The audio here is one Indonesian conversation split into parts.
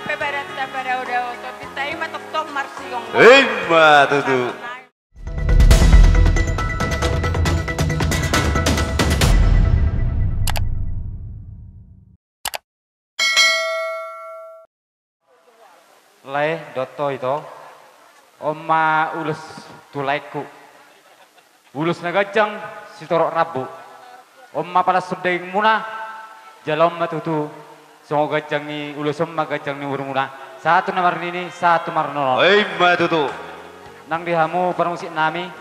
nappe baratta bara udah otot ditai matok tok marsiong. Ma tutu. Lai doto itu oma ulus tulaiku ulus nagajang si torok rabu oma pala sudeng muna jalom matutu songo gajang ni ulus oma gajang ni urmuna satu nomor ini satu marno Ma tutu. nang dihamu parmusik nami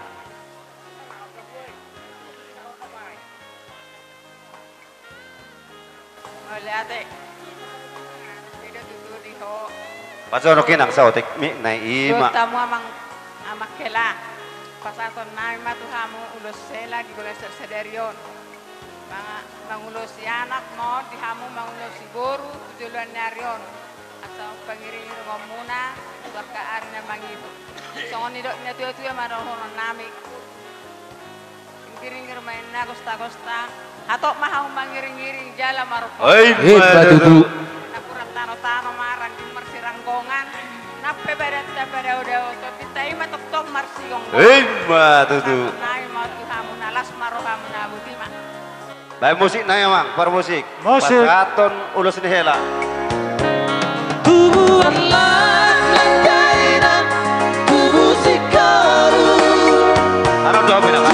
Oleh ate. Tidak tutu diho. Pasono kinang sautik mi na ima. Tamu amang kela. Pasaton nai matu hamu ulus sela gigulas sederion. Mangulus si anak mo dihamu mangulus si boru tujuan narion. Asal pengiring ngomuna warkaan na mangibu. Songon nidok na tuya marohon nami. Kiring main na kosta. Hatok mahau mangiring-iring jala marohon. Ma tutu. Nakurang tano-tano marang di marsiranggongan. Nappe baratta bara udah otot ditai matok tok marsiong. Ma tutu. Nai matu hamu nalas marohamu na butima. Baik musik na mang, par musik. Musik. Pasaton ulus ni hela. Ano daw pinaka?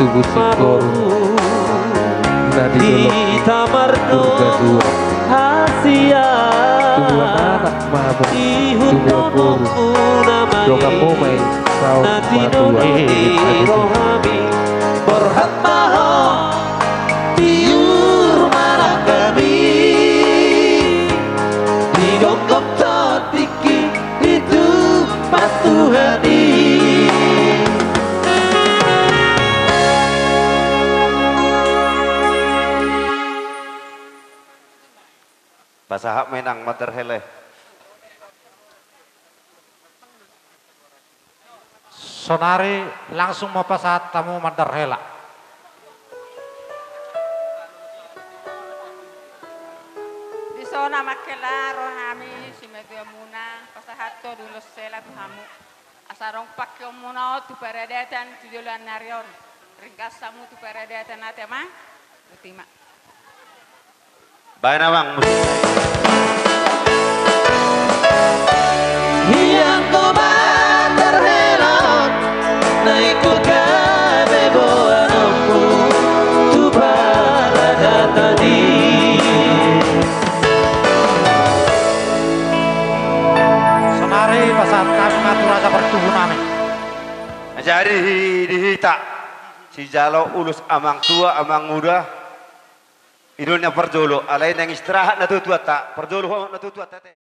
Tubuh sikor di tamarno hasia tubuh anak mabuk tubuh guru doga pomai kau rohami berhat maho tiur marah kami di dongkok totiki itu patuhani. Pasahap menang mater hele. Sonari langsung mau pasat tamu mandar hela. Di zona makela rohami si medio muna pasahat to dulu sela tu hamu. Asarong pakyo muna tu paradatan tujuan narion. Ringkas samu tu paradatan atema. Utima. Baik na mang musik. Yang kau terhelot naikku ke beboanmu tu parada tadi Sonari pasat kami ngatur aja bertubuh nami. Jadi dihita si jalo ulus amang tua amang muda. Idulnya perjolo, alain yang istirahat na tutuat tak, perjolo na tutuat tete.